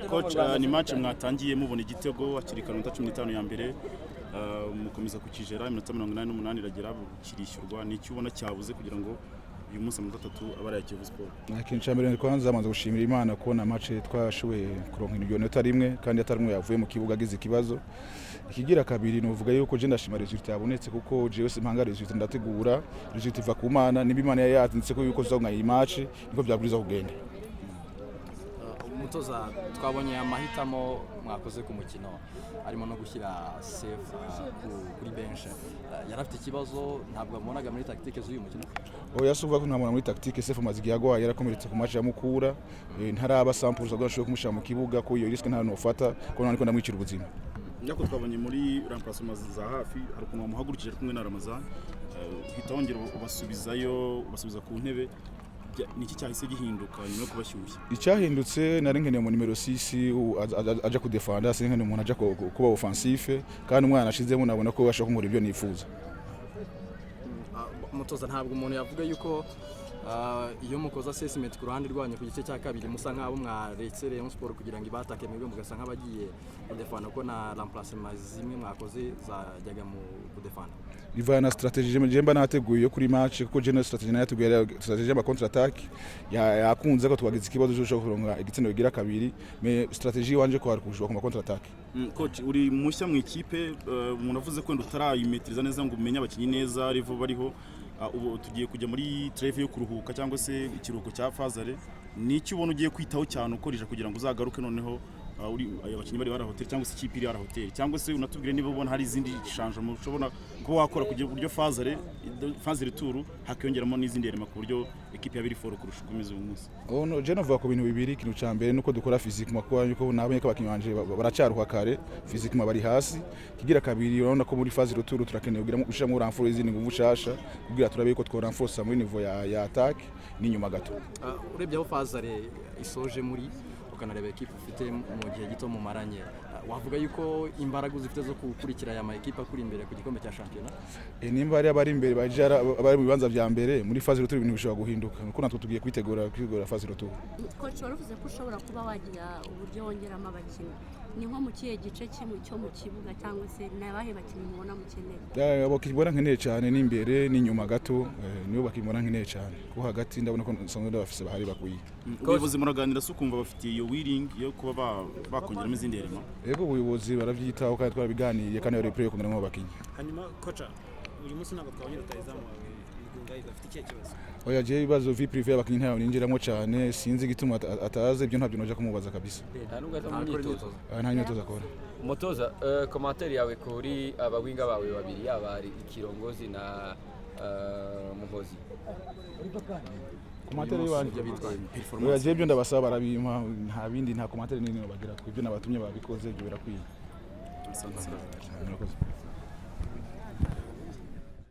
Coach, ni match mwatangiye mubona igitego akiri kanota 15 ya mbere mukomeza kukijera iminota 88 iragera kirishyurwa n'icyo ubona cyabuze kugira ngo uyu munsi mu gatatu abara ya Kiyovu Sport. Ikintu cya mbere kwanza amaze gushimira Imana kubona match twashoboye kuronka inota rimwe kandi atarimwe yavuye mu kibuga agize ikibazo. Ikigira kabiri nuvuga yuko je ndashima result yabonetse kuko je yose mpanga result ndategura result iva ku Mana n'ibimana yayatinze ko yuko zonga iyi match niko byaburiza kugenda. Umutoza twabonye amahitamo mwakoze ku mukino arimo no gushyira save kuri bench yarafite ikibazo ntabwo amubonaga muri tactique z'uyu mukino. Oya suvuga ko ntamubona muri tactique save mazi yagwaye yarakomeretse ku match ya Mukura ntaraba samples agashobora kumushyira mu kibuga ko iyo risk nta nofata ko nani ko ndamwicira ubuzima. Nyako twabonye muri remplacement za hafi hari ukuntu bamuhagurukije kumwe na Ramazan hitongera ubasubiza ku ntebe. Niki cyahise gihinduka nyuma yo kubashyushya? Icyahindutse nari nkeneye mu numero 6 aja kudefenda sinkeneye umuntu aja kuba offensive kandi umwana ashizemo nabona ko bashaka kumura ibyo nifuza. Umutoza ntabwo umuntu yavuga yuko iyo mukoza assessment ku ruhande rwanyu ku gice cya kabiri musa nk'abo mwaretse Rayon Sport kugira ngo ibatake mwebwe mugasa nk'abagiye kudefenda ko na remplacement zimwe mwakoze zajyaga mu kudefenda. Biva na strategy jemba nateguye yo kuri match kuko je na strategy nateguye strategy ya counter attack yakunze ko twagize ikibazo cyo kuronga igitsina bigira kabiri me strategy wanje ko ari kujwa ku counter attack. Coach uri mushya mu ikipe umuntu avuze ko ndutarayimetriza neza ngo umenye abakinyi neza rivo bariho ubu tugiye kujya muri treve yo kuruhuka cyangwa se ikiruhuko cya Fazare n'icyo ubona ugiye kwitaho cyane ukoresha kugira ngo uzagaruke noneho uri abakinyi bari bara hotel cyangwa se ikipe iri ara hotel cyangwa se unatubwire niba ubona hari izindi shanje mushobora ko wakora kugira buryo Fazare tour hakiyongeramo n'izindi erema ku buryo ekipe yabiri foro kurusha ukomeza uyu munsi. No je navuga ko bintu bibiri kintu cya mbere nuko dukora physique makwa yuko nabonye ko abakinyi banje baracyaruha kare physique bari hasi kigira kabiri urabona ko muri Fazare tour turakeneye kugira ushiramo renfort izindi nguvu shasha kugira turabe ko two renforce muri niveau ya attack n'inyuma gato. Urebye aho Fazare isoje muri ukanareba ekipe ufite mu gihe gito mu maranye wavuga yuko imbaraga uzifite zo kukurikira aya ma ekipe akuri imbere ku gikombe cya championnat nimba ari abari imbere bajara abari mu bibanza bya mbere muri Fazare tour ibintu bishobora guhinduka nuko natwe tugiye kwitegura Fazare tour. Coach waruvuze ko ushobora kuba wagira uburyo wongeramo abakinnyi ni nko mu kihe gice kimwe cyo mu kibuga cyangwa se nabahe bakinnyi mubona mukeneye? Bakibona nkeneye cyane n'imbere n'inyuma gato nibo bakibona nkeneye cyane ko hagati ndabona ko nsonga ndabafise bahari bakwiye. Ubuyobozi muraganira se ukumva bafitiye iyo willing yo kuba bakongeramo izindi erema? Yego ubuyobozi barabyitaho kandi twarabiganiye kandi bari prepare kugira ngo bakinye. Hanyuma coach uri munsi ntabwo twabonye rutayizamu wawe Mugunga ifite ikihe kibazo? Oya je ibibazo vi privé abakinyi ntayo ninjiramo cyane sinzi gituma ataze ibyo ntabyo noja kumubaza kabisa. Nta nyitoza akora. Umutoza commentaire yawe kuri abawinga bawe babiri yaba ari Ikirongozi na Muhozi. Commentaire y'abandi oya je ibyo ndabasaba barabimpa nta bindi nta commentaire nini bagira ku ibyo nabatumye babikoze ibyo birakwiye.